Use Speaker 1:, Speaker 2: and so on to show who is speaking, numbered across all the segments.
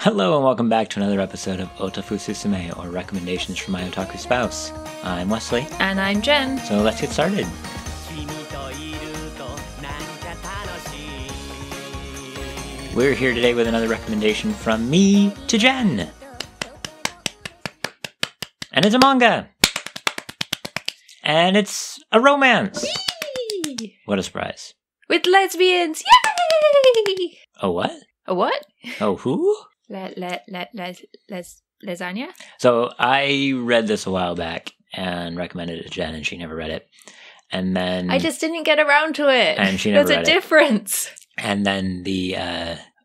Speaker 1: Hello and welcome back to another episode of Otafu Susume, or Recommendations from My Otaku Spouse. I'm Wesley.
Speaker 2: And I'm Jen.
Speaker 1: So let's get started. We're here today with another recommendation from me to Jen. And it's a manga. And it's a romance.
Speaker 2: Whee!
Speaker 1: What a surprise.
Speaker 2: With lesbians! Yay!
Speaker 1: Oh, what?
Speaker 2: A what?
Speaker 1: Oh, who?
Speaker 2: Lasagna?
Speaker 1: So I read this a while back and recommended it to Jen, and she never read it. And then
Speaker 2: I just didn't get around to it.
Speaker 1: And she never
Speaker 2: There's
Speaker 1: read
Speaker 2: a difference.
Speaker 1: And then the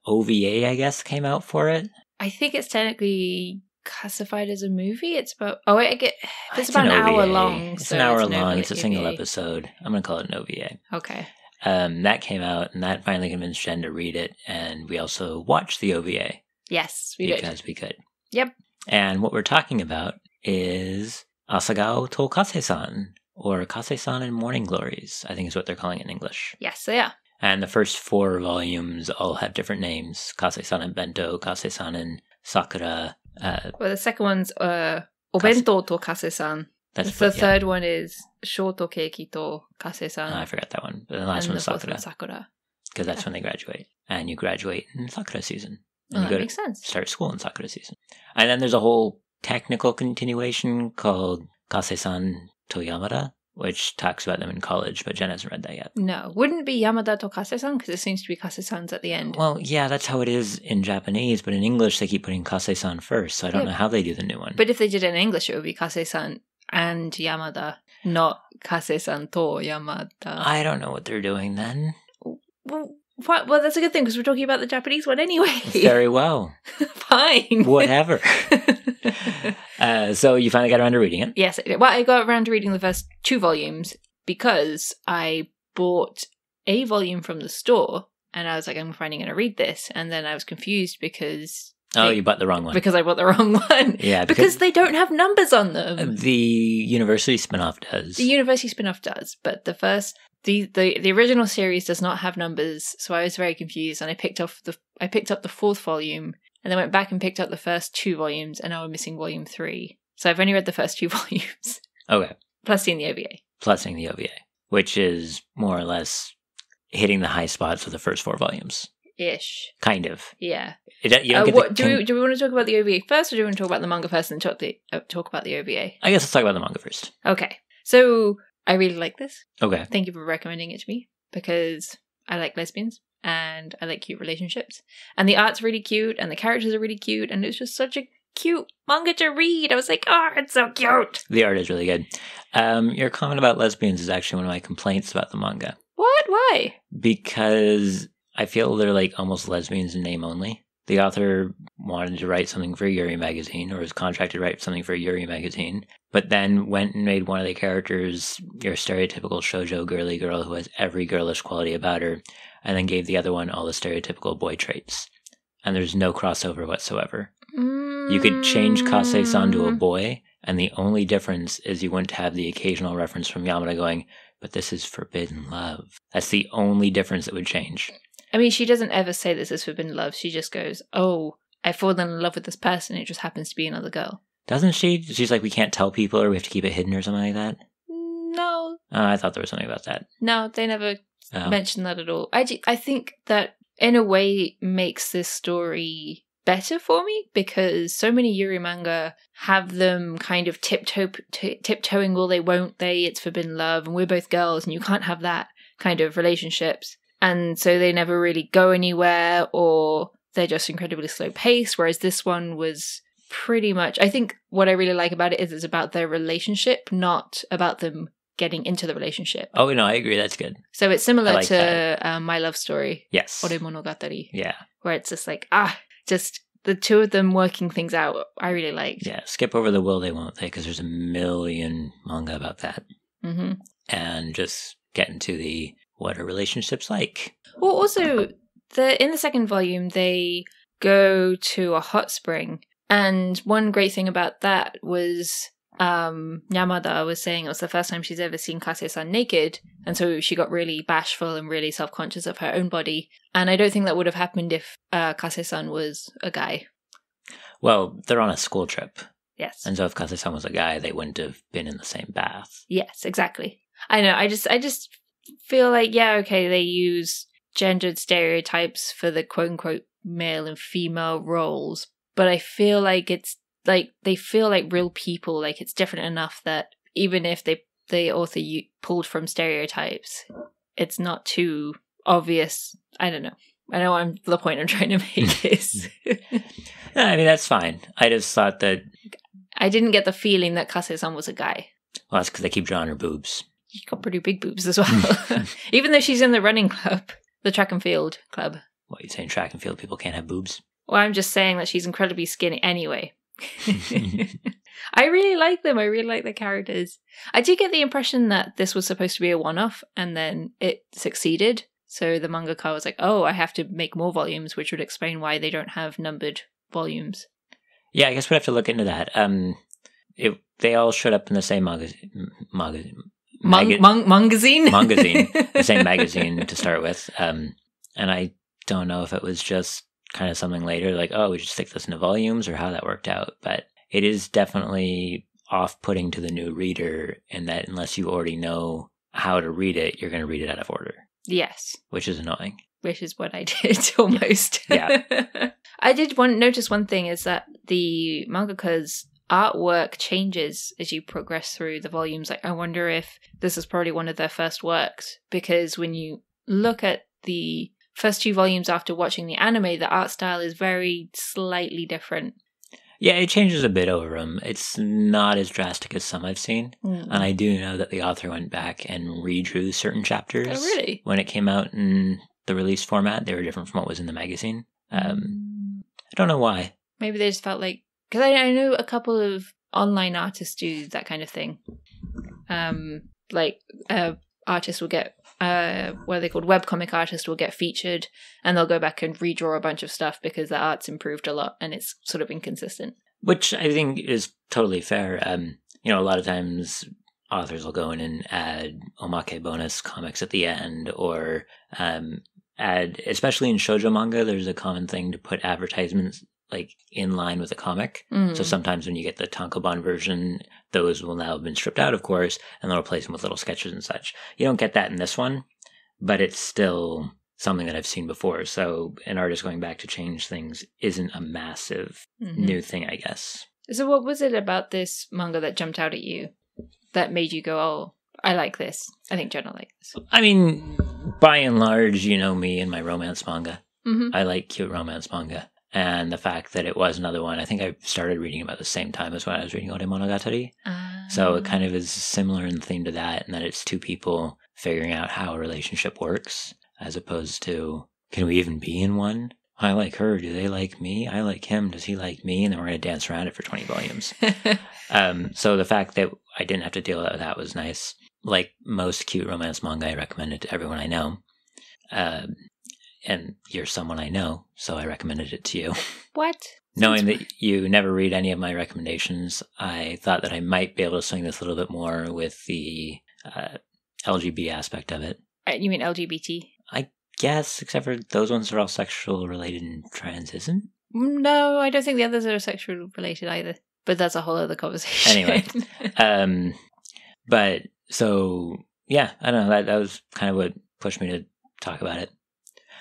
Speaker 1: OVA, I guess, came out for it.
Speaker 2: I think it's technically classified as a movie. It's about it's
Speaker 1: an
Speaker 2: about an hour
Speaker 1: OVA.
Speaker 2: long.
Speaker 1: It's
Speaker 2: so
Speaker 1: an hour
Speaker 2: it's
Speaker 1: long. It's a single
Speaker 2: OVA.
Speaker 1: episode. I'm going to call it an OVA.
Speaker 2: Okay.
Speaker 1: That came out, and that finally convinced Jen to read it. And we also watched the OVA.
Speaker 2: Yes, we did.
Speaker 1: Because we could.
Speaker 2: Yep.
Speaker 1: And what we're talking about is Asagao to Kase-san, or Kase-san in Morning Glories, I think is what they're calling it in English.
Speaker 2: Yes, they are.
Speaker 1: And the first 4 volumes all have different names. Kase-san and Bento, Kase-san and Sakura.
Speaker 2: Well, the second one's Obento to Kase-san. The third one is Shoto Keiki to Kase-san.
Speaker 1: I forgot that one. But the last one is Sakura. Because that's when they graduate. And you graduate in Sakura season. And
Speaker 2: that makes sense.
Speaker 1: Start school in Sakura season. And then there's a whole technical continuation called Kase-san to Yamada, which talks about them in college, but Jen hasn't read that yet.
Speaker 2: No, wouldn't it be Yamada to Kase-san? Because it seems to be Kase-san's at the end.
Speaker 1: Well, yeah, that's how it is in Japanese, but in English they keep putting Kase-san first, so I don't know how they do the new one.
Speaker 2: But if they did it in English, it would be Kase-san and Yamada, not Kase-san to Yamada.
Speaker 1: I don't know what they're doing then.
Speaker 2: Well, that's a good thing, because we're talking about the Japanese one anyway.
Speaker 1: Very well.
Speaker 2: Fine.
Speaker 1: Whatever. So you finally got around to reading it?
Speaker 2: Yes, well, I got around to reading the first 2 volumes because I bought a volume from the store, and I was like, I'm finally going to read this. And then I was confused because...
Speaker 1: you bought the wrong one.
Speaker 2: Because I bought the wrong one.
Speaker 1: Yeah.
Speaker 2: Because they don't have numbers on them.
Speaker 1: The university spinoff does.
Speaker 2: The university spinoff does, but the first... The original series does not have numbers, so I was very confused, and I picked up the 4th volume, and then went back and picked up the first 2 volumes, and now I'm missing volume 3. So I've only read the first 2 volumes.
Speaker 1: Okay.
Speaker 2: Plus seeing the OVA.
Speaker 1: Plus seeing the OVA, which is more or less hitting the high spots of the first 4 volumes.
Speaker 2: Ish.
Speaker 1: Kind of.
Speaker 2: Yeah.
Speaker 1: You don't get
Speaker 2: do we want to talk about the OVA first, or do we want to talk about the manga first and talk about the OVA?
Speaker 1: I guess let's talk about the manga first.
Speaker 2: Okay. So I really like this.
Speaker 1: Okay.
Speaker 2: Thank you for recommending it to me, because I like lesbians and I like cute relationships. And the art's really cute and the characters are really cute, and it's just such a cute manga to read. I was like, oh, it's so cute.
Speaker 1: The art is really good. Your comment about lesbians is actually one of my complaints about the manga.
Speaker 2: What? Why?
Speaker 1: Because I feel they're like almost lesbians in name only. The author wanted to write something for Yuri magazine, or was contracted to write something for Yuri magazine, but then went and made one of the characters your stereotypical shoujo girly girl who has every girlish quality about her, and then gave the other one all the stereotypical boy traits. And there's no crossover whatsoever. You could change Kase-san to a boy, and the only difference is you wouldn't have the occasional reference from Yamada going, but this is forbidden love. That's the only difference that would change.
Speaker 2: I mean, she doesn't ever say this is forbidden love. She just goes, oh, I've fallen in love with this person. It just happens to be another girl.
Speaker 1: Doesn't she? She's like, we can't tell people, or we have to keep it hidden or something like that?
Speaker 2: No.
Speaker 1: I thought there was something about that.
Speaker 2: No, they never mentioned that at all. I think that, in a way, makes this story better for me, because so many Yuri manga have them kind of tiptoeing, well, they won't they, it's forbidden love, and we're both girls, and you can't have that kind of relationships. And so they never really go anywhere, or they're just incredibly slow paced, whereas this one was pretty much... I think what I really like about it is it's about their relationship, not about them getting into the relationship.
Speaker 1: Oh, no, I agree. That's good.
Speaker 2: So it's similar to My Love Story.
Speaker 1: Yes.
Speaker 2: Ore Monogatari.
Speaker 1: Yeah.
Speaker 2: Where it's just like, just the two of them working things out, I really liked.
Speaker 1: Yeah, skip over the will they, won't they, because there's a million manga about that.
Speaker 2: Mm-hmm.
Speaker 1: And just get into the... what are relationships like?
Speaker 2: Well, also, in the second volume, they go to a hot spring. And one great thing about that was Yamada was saying it was the first time she's ever seen Kase-san naked. And so she got really bashful and really self-conscious of her own body. And I don't think that would have happened if Kase-san was a guy.
Speaker 1: Well, they're on a school trip.
Speaker 2: Yes.
Speaker 1: And so if Kase-san was a guy, they wouldn't have been in the same bath.
Speaker 2: Yes, exactly. I know. I just feel like, yeah, okay, they use gendered stereotypes for the quote-unquote male and female roles, but I feel like it's like they feel like real people. Like it's different enough that even if the author pulled from stereotypes, it's not too obvious. I don't know. I know the point I'm trying to make is.
Speaker 1: No, I mean, that's fine. I just thought that.
Speaker 2: I didn't get the feeling that Kase-san was a guy.
Speaker 1: Well, that's because they keep drawing her boobs.
Speaker 2: She's got pretty big boobs as well. Even though she's in the running club, the track and field club.
Speaker 1: What, you saying track and field people can't have boobs?
Speaker 2: Well, I'm just saying that she's incredibly skinny anyway. I really like them. I really like the characters. I did get the impression that this was supposed to be a one-off and then it succeeded. So the mangaka was like, oh, I have to make more volumes, which would explain why they don't have numbered volumes.
Speaker 1: Yeah, I guess we'd have to look into that. They all showed up in the same magazine.
Speaker 2: Mangazine?
Speaker 1: Mangazine. The same magazine to start with. And I don't know if it was just kind of something later, like, oh, we should stick this into volumes, or how that worked out. But it is definitely off-putting to the new reader in that unless you already know how to read it, you're going to read it out of order.
Speaker 2: Yes.
Speaker 1: Which is annoying.
Speaker 2: Which is what I did, almost.
Speaker 1: Yeah.
Speaker 2: I did notice one thing is that the mangaka's artwork changes as you progress through the volumes. Like, I wonder if this is probably one of their first works, because when you look at the first 2 volumes after watching the anime, the art style is very slightly different.
Speaker 1: Yeah, it changes a bit over them. It's not as drastic as some I've seen. And I do know that the author went back and redrew certain chapters.
Speaker 2: Oh, really?
Speaker 1: When it came out in the release format. They were different from what was in the magazine. I don't know why. Maybe
Speaker 2: they just felt like... Because I know a couple of online artists do that kind of thing. Artists will get... what are they called? Webcomic artists will get featured and they'll go back and redraw a bunch of stuff because the art's improved a lot and it's sort of inconsistent.
Speaker 1: Which I think is totally fair. A lot of times authors will go in and add omake bonus comics at the end, or add, especially in shoujo manga, there's a common thing to put advertisements like in line with the comic. So sometimes when you get the tankobon version, those will now have been stripped out, of course, and they'll replace them with little sketches and such. You don't get that in this one, but it's still something that I've seen before. So an artist going back to change things isn't a massive new thing, I guess.
Speaker 2: So what was it about this manga that jumped out at you that made you go, oh, I like this. I think Jen will like this.
Speaker 1: I mean, by and large, you know me and my romance manga. I like cute romance manga. And the fact that it was another one, I think I started reading about the same time as when I was reading Ode Monogatari. So it kind of is similar in theme to that, in that it's 2 people figuring out how a relationship works, as opposed to, can we even be in one? I like her. Do they like me? I like him. Does he like me? And then we're going to dance around it for 20 volumes. So the fact that I didn't have to deal with that was nice. Like most cute romance manga, I recommend it to everyone I know. And you're someone I know, so I recommended it to you.
Speaker 2: What?
Speaker 1: Knowing that you never read any of my recommendations, I thought that I might be able to swing this a little bit more with the LGB aspect of it.
Speaker 2: You mean LGBT?
Speaker 1: I guess, except for those ones are all sexual related and trans, isn't?
Speaker 2: No, I don't think the others are sexual related either. But that's a whole other conversation.
Speaker 1: Anyway. But, so, yeah, I don't know, that was kind of what pushed me to talk about it.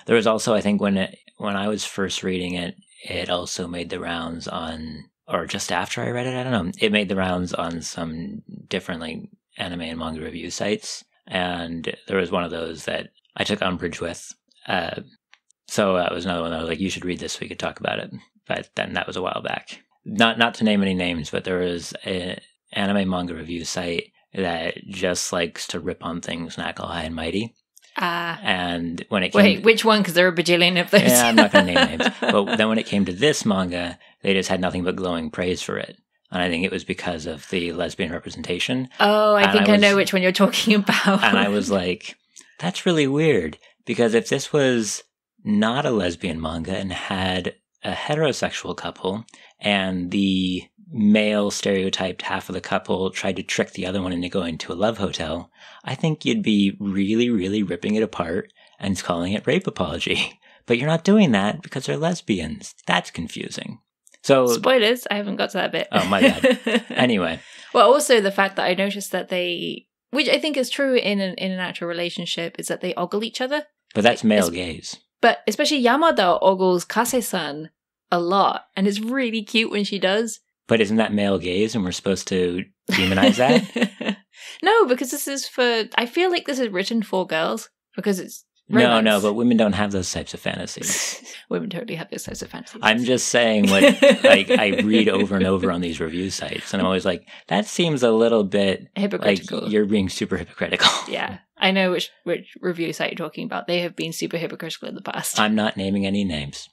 Speaker 1: There was also, I think, when I was first reading it, it also made the rounds on, or just after I read it, I don't know. It made the rounds on some different like anime and manga review sites, and there was one of those that I took umbrage with. So that was another one that I was like, you should read this so we could talk about it. But then that was a while back. Not to name any names, but there was an anime manga review site that just likes to rip on things and act all high and mighty. And when it came
Speaker 2: Wait, which one? Because there are a bajillion of those.
Speaker 1: Yeah, I'm not going to name names. But then when it came to this manga, they just had nothing but glowing praise for it. And I think it was because of the lesbian representation.
Speaker 2: Oh, I think I know which one you're talking about.
Speaker 1: And I was like, that's really weird. Because if this was not a lesbian manga and had a heterosexual couple, and the male stereotyped half of the couple tried to trick the other one into going to a love hotel, I think you'd be really, really ripping it apart and calling it rape apology. But you're not doing that because they're lesbians. That's confusing. So
Speaker 2: spoilers, I haven't got to that bit.
Speaker 1: Oh, my bad. Anyway.
Speaker 2: Well, also the fact that I noticed that they, which I think is true in an actual relationship, is that they ogle each other.
Speaker 1: But that's male gaze.
Speaker 2: But especially Yamada ogles Kase-san a lot, and it's really cute when she does.
Speaker 1: But isn't that male gaze, and we're supposed to demonize that?
Speaker 2: No, because this is I feel like this is written for girls, because it's romance.
Speaker 1: No, but women don't have those types of fantasies.
Speaker 2: Women totally have those types of fantasies.
Speaker 1: I'm just saying what I read over and over on these review sites, and I'm always like, that seems a little bit
Speaker 2: hypocritical.
Speaker 1: Like you're being super hypocritical.
Speaker 2: Yeah, I know which review site you're talking about. They have been super hypocritical in the past.
Speaker 1: I'm not naming any names,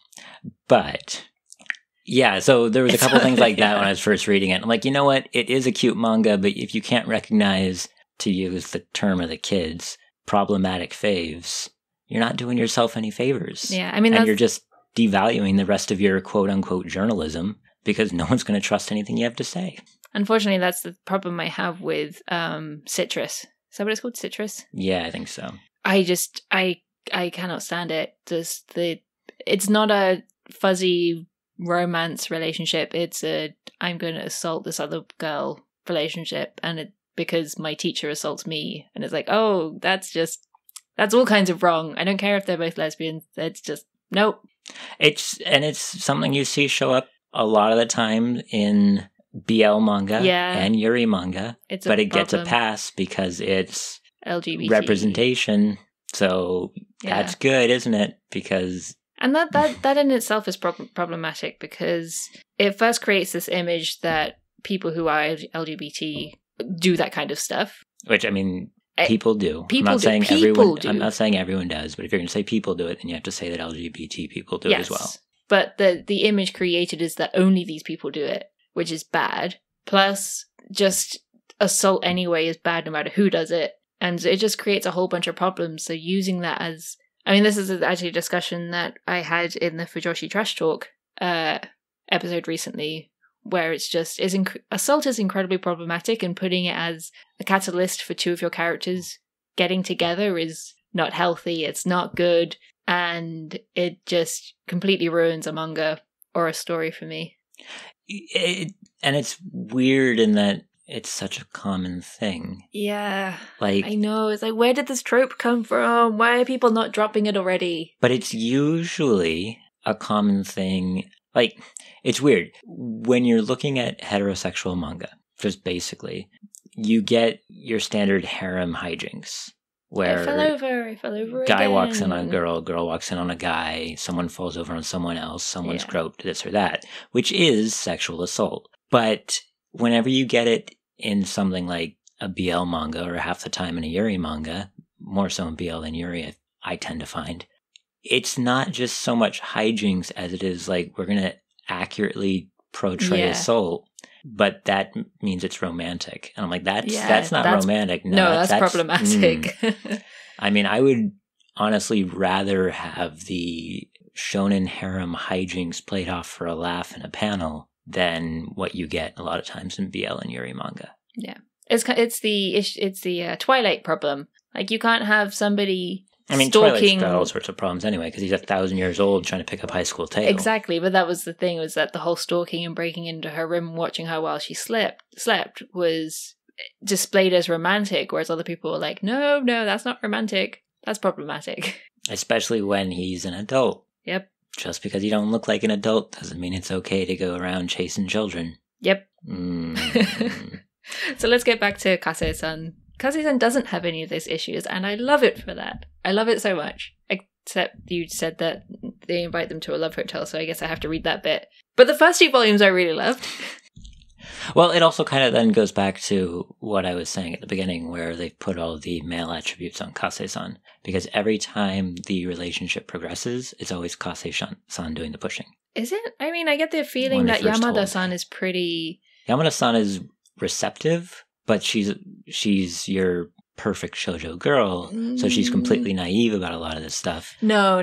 Speaker 1: but yeah. So there was a couple things like that when I was first reading it. I'm like, you know what? It is a cute manga, but if you can't recognize, to use the term of the kids, problematic faves, you're not doing yourself any favors.
Speaker 2: Yeah, I mean,
Speaker 1: and you're just devaluing the rest of your quote-unquote journalism because no one's going to trust anything you have to say.
Speaker 2: Unfortunately, that's the problem I have with Citrus. Is that what it's called? Citrus?
Speaker 1: Yeah, I think so.
Speaker 2: I cannot stand it. It's not a fuzzy romance relationship. It's a I'm going to assault this other girl relationship, and because my teacher assaults me, and it's like, oh, that's all kinds of wrong. I don't care if they're both lesbians. It's just nope. It's
Speaker 1: something you see show up a lot of the time in BL manga and Yuri manga, but it gets a pass because it's
Speaker 2: LGBT
Speaker 1: representation. So that's good, isn't it? Because
Speaker 2: and that in itself is problematic because it first creates this image that people who are LGBT do that kind of stuff.
Speaker 1: Which, I mean, people do. I'm not saying everyone does, but if you're going to say people do it, then you have to say that LGBT people do it as well.
Speaker 2: But the image created is that only these people do it, which is bad. Plus, just assault anyway is bad no matter who does it. And it just creates a whole bunch of problems. So using that as... I mean, this is actually a discussion that I had in the Fujoshi Trash Talk episode recently, where it's just... assault is incredibly problematic, and putting it as a catalyst for two of your characters getting together is not healthy, it's not good, and it just completely ruins a manga or a story for me.
Speaker 1: And it's weird in that it's such a common thing.
Speaker 2: Yeah.
Speaker 1: Like,
Speaker 2: I know. It's like, where did this trope come from? Why are people not dropping it already?
Speaker 1: But it's usually a common thing. Like, it's weird. When you're looking at heterosexual manga, just basically, you get your standard harem hijinks. Where
Speaker 2: I fell over
Speaker 1: guy
Speaker 2: again.
Speaker 1: walks in on a girl walks in on a guy, someone falls over on someone else, someone's groped, this or that, which is sexual assault. But whenever you get it in something like a BL manga, or half the time in a Yuri manga, more so in BL than Yuri, I tend to find, it's not just so much hijinks as it is like, we're going to accurately portray assault, but that means it's romantic. And I'm like, that's not romantic.
Speaker 2: No, that's problematic.
Speaker 1: I mean, I would honestly rather have the shonen harem hijinks played off for a laugh in a panel than what you get a lot of times in BL and Yuri manga.
Speaker 2: Yeah, it's the Twilight problem. Like, you can't have somebody. I mean, stalking...
Speaker 1: Twilight's got all sorts of problems anyway, because he's 1,000 years old trying to pick up high school tale.
Speaker 2: Exactly, but that was the thing, was that the whole stalking and breaking into her room and watching her while she slept was displayed as romantic, whereas other people were like, no, that's not romantic. That's problematic. Especially
Speaker 1: when he's an adult.
Speaker 2: Yep.
Speaker 1: Just because you don't look like an adult doesn't mean it's okay to go around chasing children.
Speaker 2: Yep. So let's get back to Kase-san. Kase-san doesn't have any of those issues, and I love it for that. I love it so much. Except you said that they invite them to a love hotel, so I guess I have to read that bit. But the first 2 volumes I really loved.
Speaker 1: Well, it also kind of then goes back to what I was saying at the beginning, where they've put all the male attributes on Kase-san. Because every time the relationship progresses, it's always Kase-san doing the pushing.
Speaker 2: Is it? I mean, I get the feeling that Yamada-san is pretty...
Speaker 1: Yamada-san is receptive, but she's your perfect shoujo girl, so she's completely naive about a lot of this stuff.
Speaker 2: No.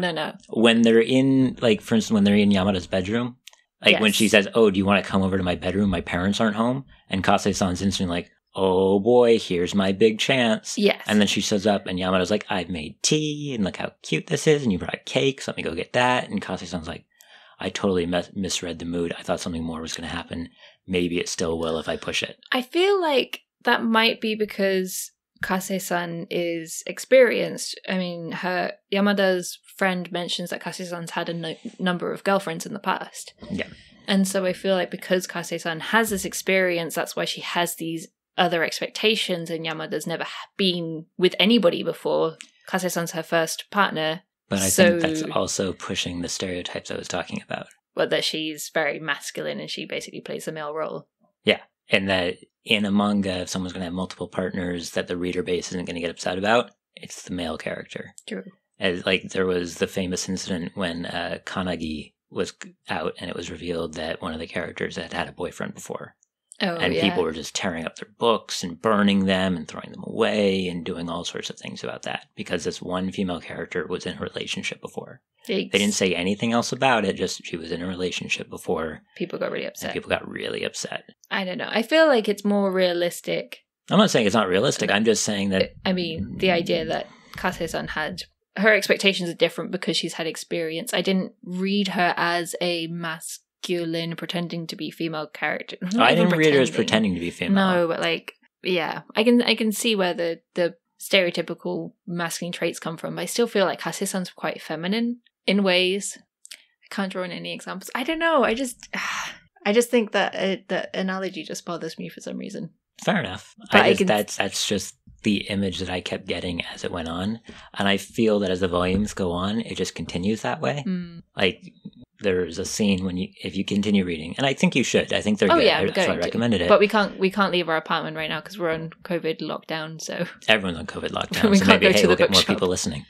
Speaker 1: When they're in, like, for instance, when they're in Yamada's bedroom, like when she says, oh, do you want to come over to my bedroom? My parents aren't home. And Kase-san's instantly like, oh boy, here's my big chance.
Speaker 2: Yes.
Speaker 1: And then she shows up and Yamada's like, I've made tea and look how cute this is. And you brought cake, so let me go get that. And Kase-san's like, I totally misread the mood. I thought something more was going to happen. Maybe it still will if I push it.
Speaker 2: I feel like that might be because Kase-san is experienced. I mean, Yamada's friend mentions that Kase-san's had a number of girlfriends in the past.
Speaker 1: Yeah.
Speaker 2: And so I feel like because Kase-san has this experience, that's why she has these other expectations, and Yamada's never been with anybody before. Kase-san's her first partner.
Speaker 1: But I think that's also pushing the stereotypes I was talking about.
Speaker 2: But that she's very masculine and she basically plays the male role.
Speaker 1: Yeah. And that in a manga, if someone's going to have multiple partners that the reader base isn't going to get upset about, it's the male character.
Speaker 2: True.
Speaker 1: As, like, there was the famous incident when Kanagi was out and it was revealed that one of the characters had had a boyfriend before.
Speaker 2: Oh,
Speaker 1: and people were just tearing up their books and burning them and throwing them away and doing all sorts of things about that because this one female character was in a relationship before. They didn't say anything else about it, just she was in a relationship before.
Speaker 2: People got really upset.
Speaker 1: And people got really upset.
Speaker 2: I don't know. I feel like it's more realistic.
Speaker 1: I'm not saying it's not realistic. I'm just saying that...
Speaker 2: I mean, the idea that Kase-san had... Her expectations are different because she's had experience. I didn't read her as a masculine pretending to be female character.
Speaker 1: I didn't read her as pretending to be female.
Speaker 2: No, but like, yeah. I can see where the stereotypical masculine traits come from. But I still feel like Kase-san's quite feminine in ways. I can't draw on any examples. I don't know. I just think that the analogy just bothers me for some reason.
Speaker 1: Fair enough. That's just the image that I kept getting as it went on. And I feel that as the volumes go on, it just continues that way. Like, there's a scene if you continue reading, and I think you should. I think they're good.
Speaker 2: Yeah,
Speaker 1: that's why I recommended it.
Speaker 2: But we can't leave our apartment right now because we're on COVID lockdown, so...
Speaker 1: Everyone's on COVID lockdown, so maybe, we'll get more people listening.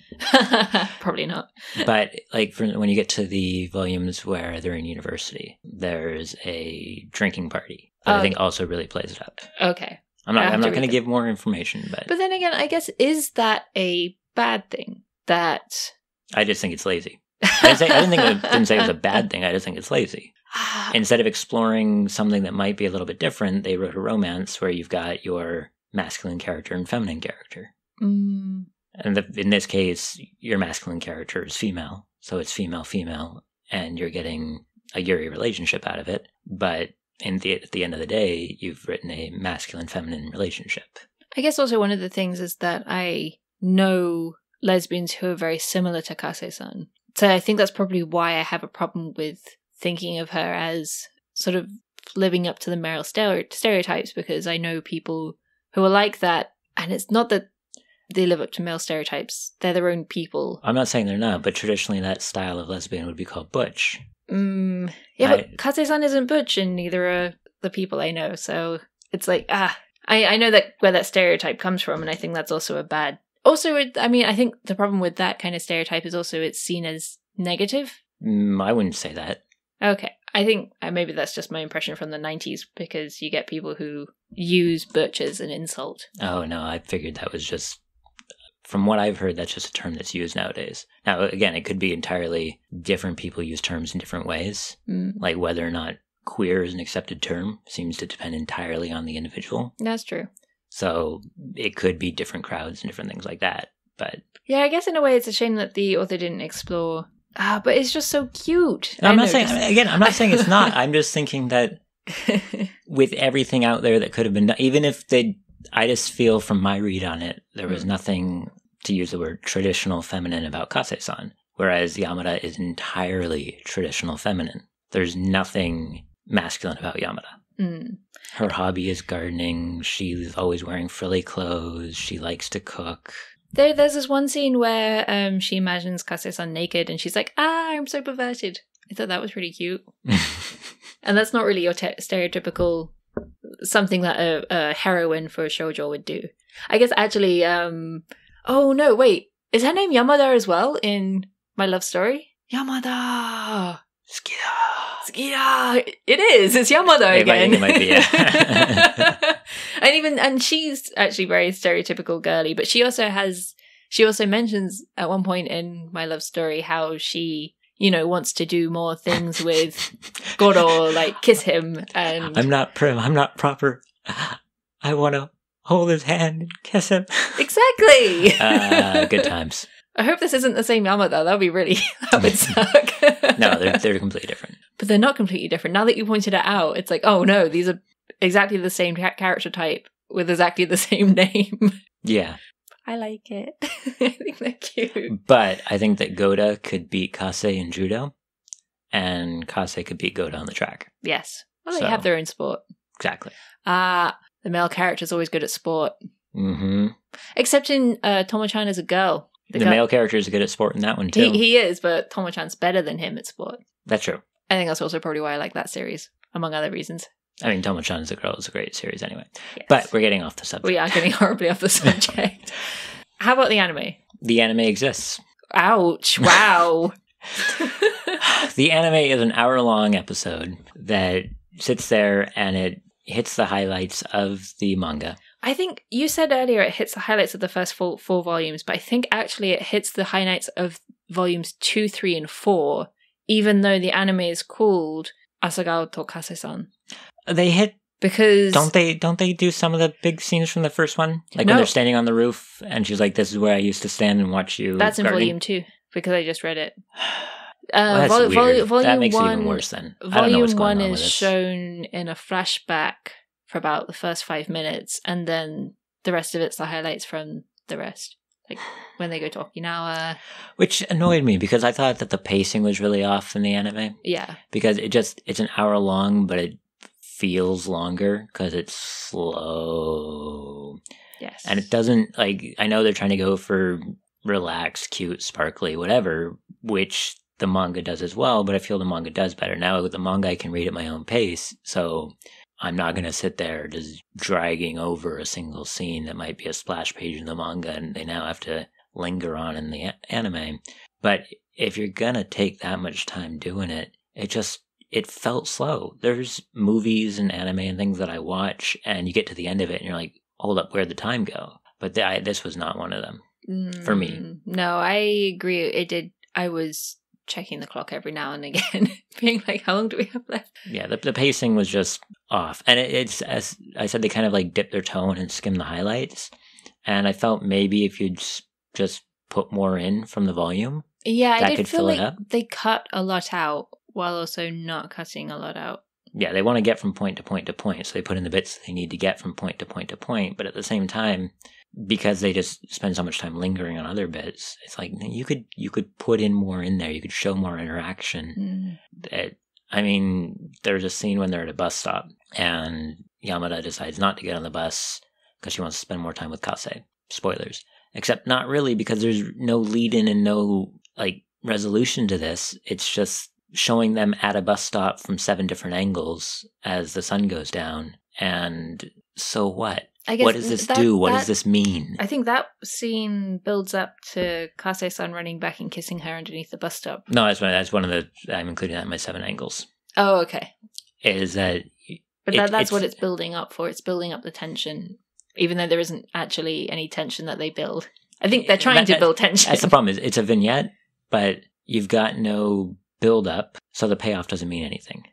Speaker 2: Probably not.
Speaker 1: But, like, when you get to the volumes where they're in university, there's a drinking party that I think also really plays it up.
Speaker 2: Okay.
Speaker 1: I'm not going to give more information, but
Speaker 2: then again, I guess, is that a bad thing? That...
Speaker 1: I just think it's lazy. I didn't say it was a bad thing. I just think it's lazy. Instead of exploring something that might be a little bit different, they wrote a romance where you've got your masculine character and feminine character. And in this case, your masculine character is female, so it's female, and you're getting a Yuri relationship out of it. But at the end of the day, you've written a masculine-feminine relationship. I
Speaker 2: guess also one of the things is that I know lesbians who are very similar to Kase-san. So I think that's probably why I have a problem with thinking of her as sort of living up to the male stereotypes, because I know people who are like that, and it's not that they live up to male stereotypes. They're their own people. I'm
Speaker 1: not saying they're not, but traditionally that style of lesbian would be called butch.
Speaker 2: But Kase-san isn't butch, and neither are the people I know. So it's like, I know that where that stereotype comes from, and I think that's also a bad... Also, I think the problem with that kind of stereotype is also it's seen as negative.
Speaker 1: I wouldn't say that.
Speaker 2: Okay. I think maybe that's just my impression from the 90s, because you get people who use butch as an insult. Oh, no, I figured that was just... From what I've heard, that's just a term that's used nowadays. Now, again, it could be entirely different people use terms in different ways. Like whether or not queer is an accepted term seems to depend entirely on the individual. That's true. So it could be different crowds and different things like that. But yeah, I guess in a way it's a shame that the author didn't explore. But it's just so cute. I'm not saying it's not. I'm just thinking that with everything out there that could have been done, even if I just feel from my read on it, there was nothing, to use the word, traditional feminine about Kase-san. Whereas Yamada is entirely traditional feminine. There's nothing masculine about Yamada. Her hobby is gardening. She's always wearing frilly clothes. She likes to cook. There's this one scene where she imagines Kase-san naked and she's like, I'm so perverted. I thought that was pretty cute. And that's not really your stereotypical something that a heroine for a shoujo would do. I guess actually, oh no, wait. Is her name Yamada as well in My Love Story? Yamada! Skida! It is! It's Yamada again! It might be, yeah. And she's actually very stereotypical girly, but she also mentions at one point in My Love Story how she, wants to do more things with Goro, like kiss him, and... I'm not prim, I'm not proper. I want to hold his hand and kiss him. Exactly! Good times. I hope this isn't the same Yamada. That would suck.
Speaker 1: No, they're completely different.
Speaker 2: But they're not completely different. Now that you pointed it out, it's like, oh no, these are exactly the same character type with exactly the same name.
Speaker 1: Yeah.
Speaker 2: I like it. I think they're cute.
Speaker 1: But I think that Goda could beat Kase in judo, and Kase could beat Goda on the track.
Speaker 2: Yes. Well, they have their own sport.
Speaker 1: Exactly.
Speaker 2: The male character's always good at sport.
Speaker 1: Mm-hmm.
Speaker 2: Except in Tomo-chan is a girl.
Speaker 1: The male character is good at sport in that one, too.
Speaker 2: He is, but Tomo-chan's better than him at sport.
Speaker 1: That's true.
Speaker 2: I think that's also probably why I like that series, among other reasons.
Speaker 1: I mean, Tomo-chan is a girl is a great series anyway.
Speaker 2: Yes.
Speaker 1: But we're getting off the subject.
Speaker 2: We are getting horribly off the subject. How about the anime?
Speaker 1: The anime exists.
Speaker 2: Ouch. Wow.
Speaker 1: The anime is an hour-long episode that sits there and it hits the highlights of the manga.
Speaker 2: I think you said earlier it hits the highlights of the first four volumes, but I think actually it hits the highlights of volumes 2, 3, and 4, even though the anime is called Asagao to Kase-san.
Speaker 1: They hit
Speaker 2: because
Speaker 1: don't they do some of the big scenes from the first one? Like when they're standing on the roof and she's like, "This is where I used to stand and watch you."
Speaker 2: That's in volume 2 because I just read it.
Speaker 1: Well, that's weird.
Speaker 2: Volume
Speaker 1: that makes
Speaker 2: 1,
Speaker 1: it even worse then.
Speaker 2: Volume 1 is shown in a flashback for about the first 5 minutes, and then the rest of it's the highlights from the rest. Like when they go to Okinawa.
Speaker 1: Which annoyed me because I thought that the pacing was really off in the anime.
Speaker 2: Yeah.
Speaker 1: Because it's an hour long, but it feels longer because it's slow.
Speaker 2: Yes.
Speaker 1: And it doesn't, like, I know they're trying to go for relaxed, cute, sparkly, whatever, which the manga does as well, but I feel the manga does better. Now with the manga, I can read at my own pace, so I'm not going to sit there just dragging over a single scene that might be a splash page in the manga and they now have to linger on in the anime. But if you're going to take that much time doing it, it felt slow. There's movies and anime and things that I watch and you get to the end of it and you're like, hold up, where'd the time go? But this was not one of them for me.
Speaker 2: No, I agree. It did. I was checking the clock every now and again, being like, how long do we have left?
Speaker 1: Yeah, the pacing was just off. And it's, as I said, they kind of like dipped their toe in and skimmed the highlights. And I felt maybe if you'd just put more in from the volume,
Speaker 2: I did feel like
Speaker 1: it up.
Speaker 2: They cut a lot out while also not cutting a lot out.
Speaker 1: Yeah, they want to get from point to point to point, so they put in the bits they need to get from point to point to point. But at the same time, because they just spend so much time lingering on other bits, it's like you could put in more in there. You could show more interaction. I mean, there's a scene when they're at a bus stop, and Yamada decides not to get on the bus because she wants to spend more time with Kase. Spoilers. Except not really, because there's no lead-in and no like resolution to this. It's just showing them at a bus stop from 7 different angles as the sun goes down. And so what?
Speaker 2: I guess
Speaker 1: what does this do? What does this mean?
Speaker 2: I think that scene builds up to Kase-san running back and kissing her underneath the bus stop.
Speaker 1: No, that's one of the... I'm including that in my 7 angles.
Speaker 2: Oh, okay.
Speaker 1: Is that...
Speaker 2: But that's what it's building up for. It's building up the tension, even though there isn't actually any tension that they build. I think they're trying to build tension.
Speaker 1: That's the problem. It's a vignette, but you've got no build-up, so the payoff doesn't mean anything.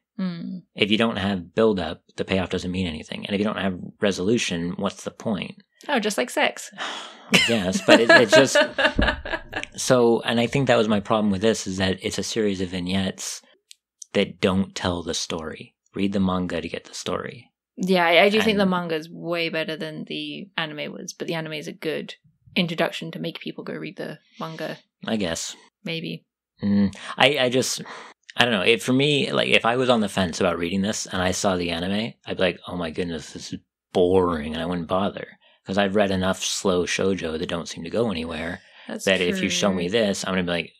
Speaker 1: If you don't have build-up, the payoff doesn't mean anything. And if you don't have resolution, what's the point?
Speaker 2: Oh, just like sex.
Speaker 1: Yes, but it's just... So, and I think that was my problem with this, is that it's a series of vignettes that don't tell the story. Read the manga to get the story.
Speaker 2: Yeah, I do think the manga is way better than the anime was, but the anime is a good introduction to make people go read the manga.
Speaker 1: I guess.
Speaker 2: Maybe.
Speaker 1: I don't know. For me, like, if I was on the fence about reading this and I saw the anime, I'd be like, oh my goodness, this is boring, and I wouldn't bother. Because I've read enough slow shoujo that don't seem to go anywhere. That's true. If you show me this, I'm going to be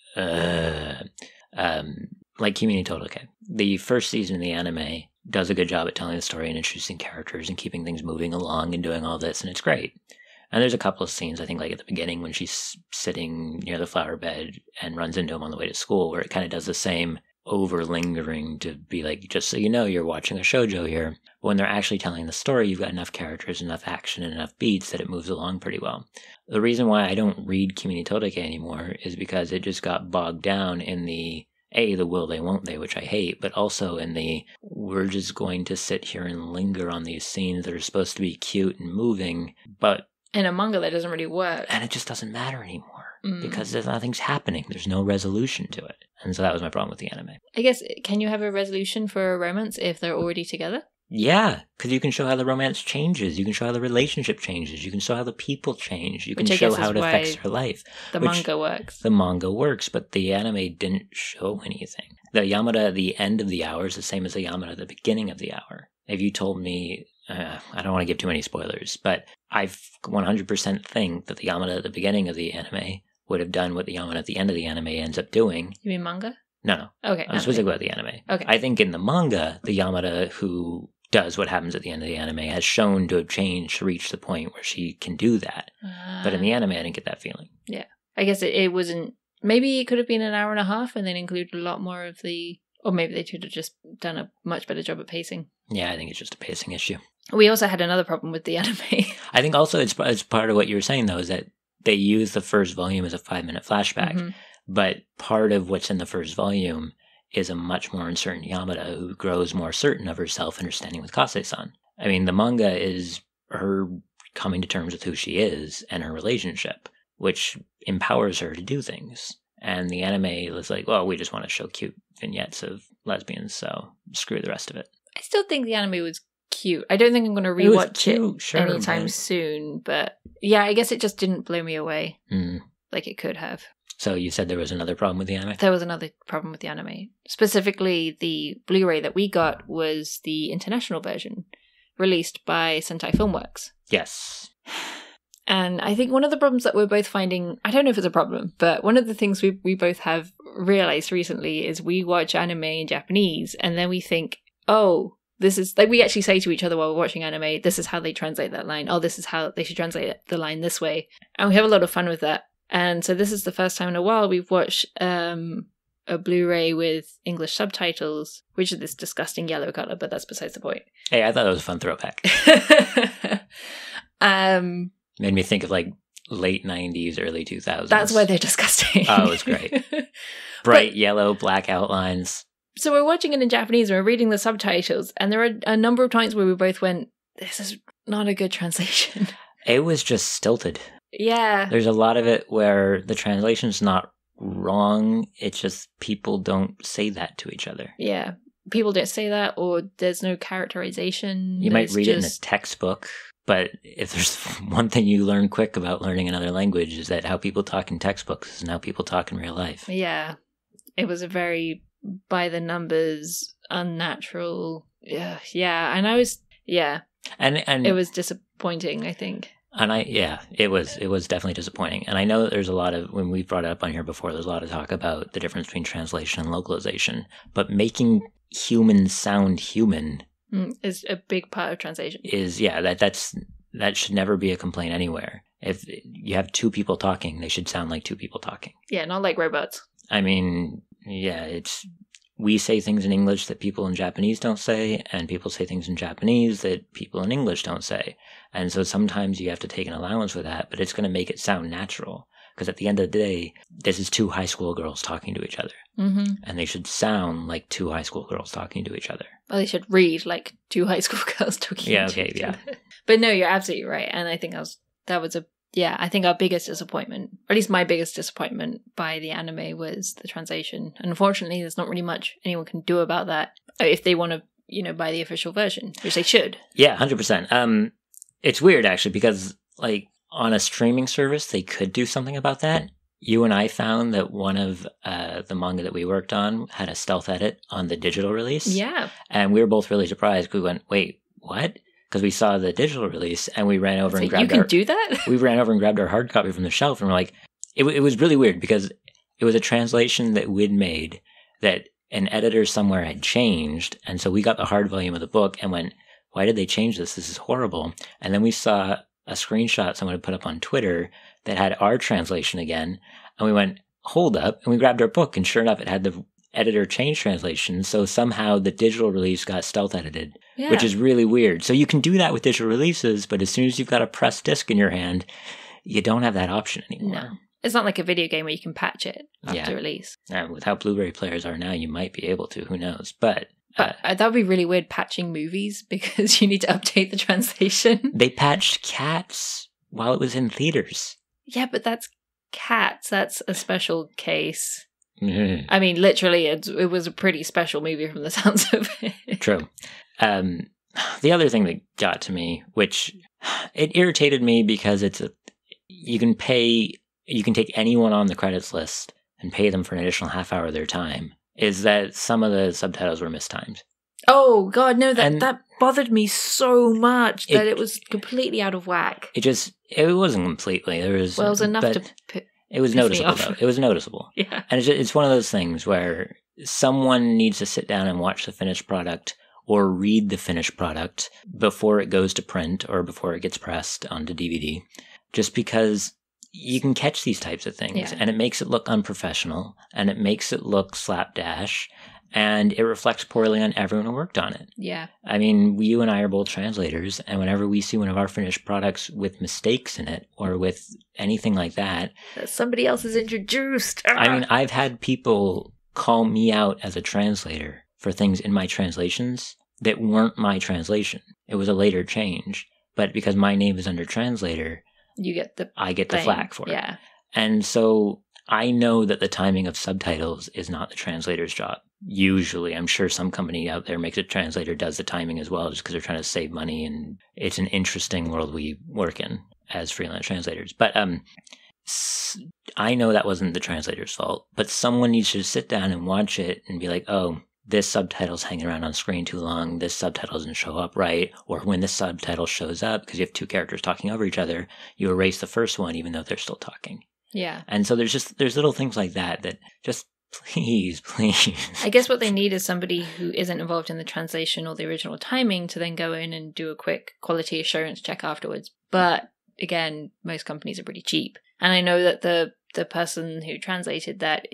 Speaker 1: like, like Kimi ni Todoke. The first season of the anime does a good job at telling the story and introducing characters and keeping things moving along and doing all this, and it's great. And there's a couple of scenes, I think, like at the beginning when she's sitting near the flower bed and runs into him on the way to school, where it kind of does the same over-lingering to be like, just so you know, you're watching a shoujo here. But when they're actually telling the story, you've got enough characters, enough action, and enough beats that it moves along pretty well. The reason why I don't read Kimi ni Todoke anymore is because it just got bogged down in the will they, won't they, which I hate, but also in the, we're just going to sit here and linger on these scenes that are supposed to be cute and moving, but
Speaker 2: in a manga that doesn't really work.
Speaker 1: And it just doesn't matter anymore because nothing's happening. There's no resolution to it. And so that was my problem with the anime.
Speaker 2: I guess, can you have a resolution for a romance if they're already together?
Speaker 1: Yeah, because you can show how the romance changes. You can show how the relationship changes. You can show how the people change. You can show how it affects her life.
Speaker 2: The manga works.
Speaker 1: The manga works, but the anime didn't show anything. The Yamada at the end of the hour is the same as the Yamada at the beginning of the hour. If you told me, I don't want to give too many spoilers, but I 100% think that the Yamada at the beginning of the anime would have done what the Yamada at the end of the anime ends up doing.
Speaker 2: You mean manga?
Speaker 1: No.
Speaker 2: Okay.
Speaker 1: I'm specific about the anime.
Speaker 2: Okay.
Speaker 1: I think in the manga, the Yamada who does what happens at the end of the anime has shown to have changed to reach the point where she can do that. But in the anime, I didn't get that feeling.
Speaker 2: Yeah. I guess it wasn't... Maybe it could have been an hour and a half and then included a lot more of the... Or maybe they could have just done a much better job at pacing.
Speaker 1: Yeah, I think it's just a pacing issue.
Speaker 2: We also had another problem with the anime.
Speaker 1: I think also it's part of what you were saying, though, is that they use the first volume as a 5-minute flashback. Mm-hmm. But part of what's in the first volume is a much more uncertain Yamada who grows more certain of herself and her standing with Kase-san. I mean, the manga is her coming to terms with who she is and her relationship, which empowers her to do things. And the anime is like, well, we just want to show cute vignettes of lesbians, so screw the rest of it.
Speaker 2: I still think the anime was cute. I don't think I'm going to rewatch it anytime soon, but yeah, I guess it just didn't blow me away like it could have.
Speaker 1: So you said there was another problem with the anime?
Speaker 2: There was another problem with the anime. Specifically, the Blu-ray that we got was the international version, released by Sentai Filmworks.
Speaker 1: Yes.
Speaker 2: And I think one of the problems that we're both finding, I don't know if it's a problem, but one of the things we both have realized recently is we watch anime in Japanese, and then we think, oh, this is, like, we actually say to each other while we're watching anime, this is how they translate that line. Oh, this is how they should translate the line this way. And we have a lot of fun with that. And so this is the first time in a while we've watched a Blu-ray with English subtitles, which is this disgusting yellow color, but that's besides the point.
Speaker 1: Hey, I thought that was a fun throwback. Made me think of like late 90s, early 2000s.
Speaker 2: That's why they're disgusting.
Speaker 1: Oh, it was great. Bright yellow, black outlines.
Speaker 2: So we're watching it in Japanese and we're reading the subtitles, and there are a number of times where we both went, this is not a good translation. It
Speaker 1: was just stilted.
Speaker 2: Yeah.
Speaker 1: There's a lot of it where the translation's not wrong. It's just people don't say that to each other.
Speaker 2: Yeah. People don't say that, or there's no characterization.
Speaker 1: You might read it in a textbook, but if there's one thing you learn quick about learning another language is that how people talk in textbooks is how people talk in real life.
Speaker 2: Yeah. It was a very by the numbers, unnatural. Yeah. And I was, and it was disappointing, I think.
Speaker 1: And it was definitely disappointing. And I know that there's a lot of, when we've brought it up on here before, there's a lot of talk about the difference between translation and localization. But making humans sound human
Speaker 2: is a big part of translation.
Speaker 1: That should never be a complaint anywhere. If you have two people talking, they should sound like two people talking.
Speaker 2: Yeah, not like robots.
Speaker 1: I mean, we say things in English that people in Japanese don't say, and people say things in Japanese that people in English don't say. And so sometimes you have to take an allowance for that, but it's going to make it sound natural. Because at the end of the day, this is two high school girls talking to each other. Mm-hmm. And they should sound like two high school girls talking to each other.
Speaker 2: Well, they should read like two high school girls talking to each other. But no, you're absolutely right. And I think I think our biggest disappointment, or at least my biggest disappointment by the anime, was the translation. And unfortunately, there's not really much anyone can do about that if they want to, buy the official version, which they should.
Speaker 1: Yeah, 100%. It's weird, actually, because, like, on a streaming service, they could do something about that. You and I found that one of the manga that we worked on had a stealth edit on the digital release.
Speaker 2: Yeah.
Speaker 1: And we were both really surprised. We went, wait, what? Because we saw the digital release and we ran over and grabbed
Speaker 2: You can do that?
Speaker 1: We ran over and grabbed our hard copy from the shelf and we're like, it was really weird because it was a translation that we'd made that an editor somewhere had changed. And so we got the hard volume of the book and went, why did they change this? This is horrible. And then we saw a screenshot someone had put up on Twitter that had our translation again. And we went, hold up. And we grabbed our book and sure enough, it had the editor change translation. So somehow the digital release got stealth edited, which is really weird. So you can do that with digital releases, but as soon as you've got a pressed disc in your hand, you don't have that option anymore.
Speaker 2: No. It's not like a video game where you can patch it after release.
Speaker 1: And with how Blu-ray players are now, you might be able to. Who knows? But
Speaker 2: that would be really weird patching movies because you need to update the translation.
Speaker 1: They patched Cats while it was in theaters.
Speaker 2: Yeah, but that's Cats. That's a special case. I mean, literally, it was a pretty special movie from the sounds of it.
Speaker 1: True. The other thing that got to me, which it irritated me because you can take anyone on the credits list and pay them for an additional half hour of their time, is that some of the subtitles were mistimed.
Speaker 2: Oh, God, no, that bothered me so much that it was completely out of whack.
Speaker 1: It wasn't completely. It was enough to... It was noticeable, though. It was noticeable.
Speaker 2: Yeah.
Speaker 1: And it's one of those things where someone needs to sit down and watch the finished product or read the finished product before it goes to print or before it gets pressed onto DVD, just because you can catch these types of things, and it makes it look unprofessional, and it makes it look slapdash, and it reflects poorly on everyone who worked on it.
Speaker 2: Yeah.
Speaker 1: I mean, you and I are both translators, and whenever we see one of our finished products with mistakes in it or with anything like that...
Speaker 2: Somebody else is introduced.
Speaker 1: I mean, I've had people call me out as a translator for things in my translations that weren't my translation. It was a later change, but because my name is under translator, I get the flack for it.
Speaker 2: Yeah.
Speaker 1: And so I know that the timing of subtitles is not the translator's job. Usually, I'm sure some company out there makes a translator does the timing as well, just because they're trying to save money, and it's an interesting world we work in as freelance translators. But I know that wasn't the translator's fault, but someone needs to sit down and watch it and be like, oh, this subtitle's hanging around on screen too long, this subtitle doesn't show up right, or when this subtitle shows up, because you have two characters talking over each other, you erase the first one even though they're still talking.
Speaker 2: Yeah.
Speaker 1: And so there's little things like that just please.
Speaker 2: I guess what they need is somebody who isn't involved in the translation or the original timing to then go in and do a quick quality assurance check afterwards. But again, most companies are pretty cheap. And I know that the person who translated that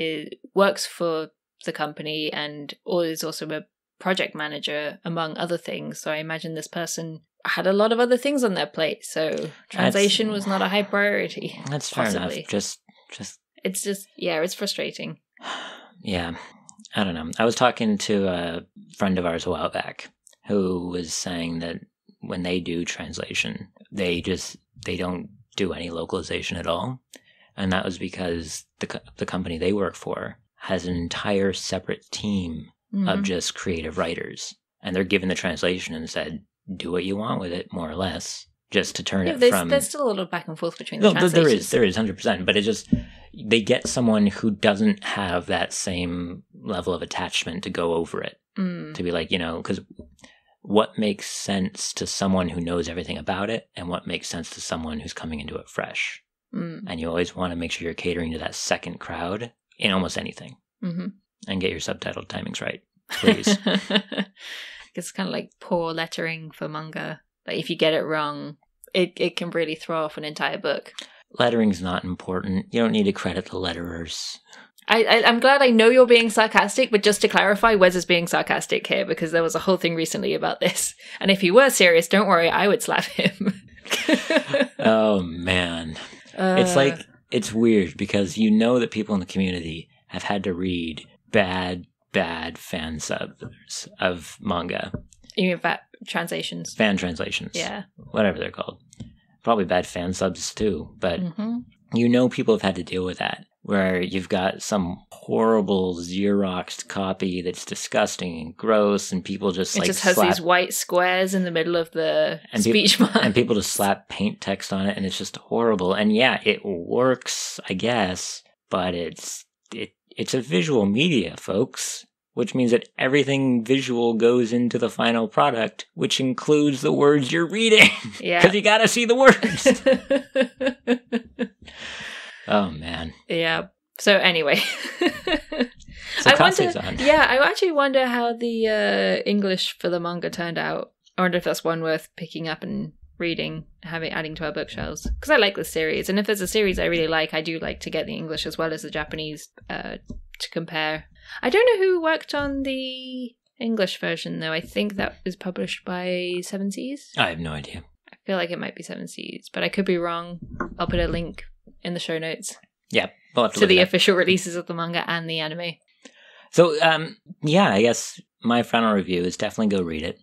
Speaker 2: works for the company and is also a project manager, among other things. So I imagine this person had a lot of other things on their plate. So translation was not a high priority.
Speaker 1: That's fair enough. Just
Speaker 2: it's just, it's frustrating.
Speaker 1: Yeah. I don't know. I was talking to a friend of ours a while back who was saying that when they do translation, they don't do any localization at all. And that was because the company they work for has an entire separate team of just creative writers. And they're given the translation and said, do what you want with it, more or less, just to turn it from...
Speaker 2: There's still a little back and forth between the translations.
Speaker 1: There is 100%. But it just... They get someone who doesn't have that same level of attachment to go over it. To be like, because what makes sense to someone who knows everything about it and what makes sense to someone who's coming into it fresh. And you always want to make sure you're catering to that second crowd in almost anything. And get your subtitle timings right, please.
Speaker 2: It's kind of like poor lettering for manga. Like if you get it wrong, it can really throw off an entire book.
Speaker 1: Lettering's not important. You don't need to credit the letterers.
Speaker 2: I'm glad I know you're being sarcastic, but just to clarify, Wes is being sarcastic here because there was a whole thing recently about this. And if he were serious, don't worry, I would slap him.
Speaker 1: Oh, man. It's weird because you know that people in the community have had to read bad fan subs of manga.
Speaker 2: You mean translations?
Speaker 1: Fan translations.
Speaker 2: Yeah. Whatever
Speaker 1: they're called. Probably bad fan subs too, but you know people have had to deal with that, where you've got some horrible Xeroxed copy that's disgusting and gross, and people just
Speaker 2: has these white squares in the middle of the speech mark.
Speaker 1: And people just slap paint text on it, and it's just horrible. And yeah, it works, I guess, but it's a visual media, folks. Which means that everything visual goes into the final product, which includes the words you're reading. Yeah. Because you gotta see the words. Oh, man.
Speaker 2: Yeah. So anyway.
Speaker 1: So Kase-san.
Speaker 2: Yeah, I actually wonder how the English for the manga turned out. I wonder if that's one worth picking up and reading, adding to our bookshelves. Because I like the series. And if there's a series I really like, I do like to get the English as well as the Japanese to compare. I don't know who worked on the English version, though. I think that was published by Seven Seas.
Speaker 1: I have no idea.
Speaker 2: I feel like it might be Seven Seas, but I could be wrong. I'll put a link in the show notes.
Speaker 1: Yeah. We'll have to
Speaker 2: to the official releases of the manga and the anime.
Speaker 1: So, I guess my final review is definitely go read it.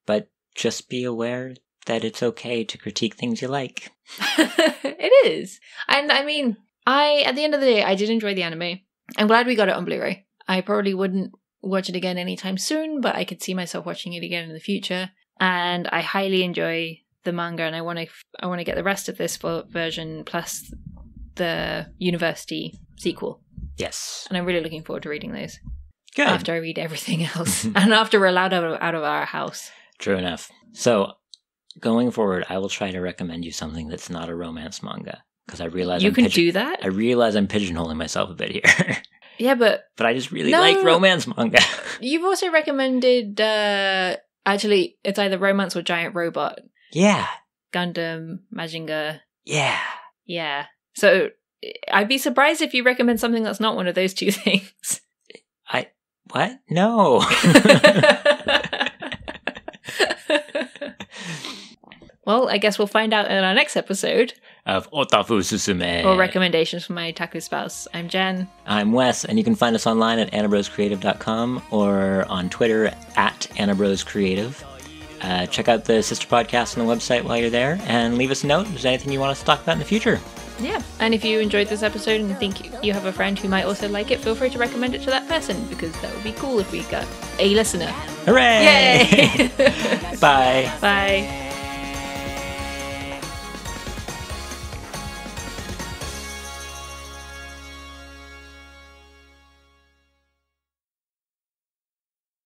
Speaker 1: But just be aware that it's okay to critique things you like.
Speaker 2: It is. And I mean, at the end of the day, I did enjoy the anime. I'm glad we got it on Blu-ray. I probably wouldn't watch it again anytime soon, but I could see myself watching it again in the future. And I highly enjoy the manga, and I want to get the rest of this version plus the university sequel.
Speaker 1: Yes.
Speaker 2: And I'm really looking forward to reading those.
Speaker 1: Good.
Speaker 2: After I read everything else. And after we're allowed out of our house.
Speaker 1: True enough. So, going forward, I will try to recommend you something that's not a romance manga. Because I realize
Speaker 2: you can do that?
Speaker 1: I realize I'm pigeonholing myself a bit here.
Speaker 2: Yeah, but
Speaker 1: I just really like romance manga.
Speaker 2: You've also recommended, actually, it's either romance or giant robot.
Speaker 1: Yeah.
Speaker 2: Gundam, Majinga.
Speaker 1: Yeah.
Speaker 2: Yeah. So, I'd be surprised if you recommend something that's not one of those two things.
Speaker 1: What? No.
Speaker 2: Well, I guess we'll find out in our next episode
Speaker 1: of Otafu Susume.
Speaker 2: Or recommendations from my Otaku spouse. I'm Jen.
Speaker 1: I'm Wes, and you can find us online at annabroscreative.com or on Twitter at annabroscreative. Check out the sister podcast on the website while you're there, and leave us a note if there's anything you want us to talk about in the future.
Speaker 2: Yeah, and if you enjoyed this episode and think you have a friend who might also like it, feel free to recommend it to that person, because that would be cool if we got a listener.
Speaker 1: Hooray!
Speaker 2: Yay!
Speaker 1: Bye.
Speaker 2: Bye.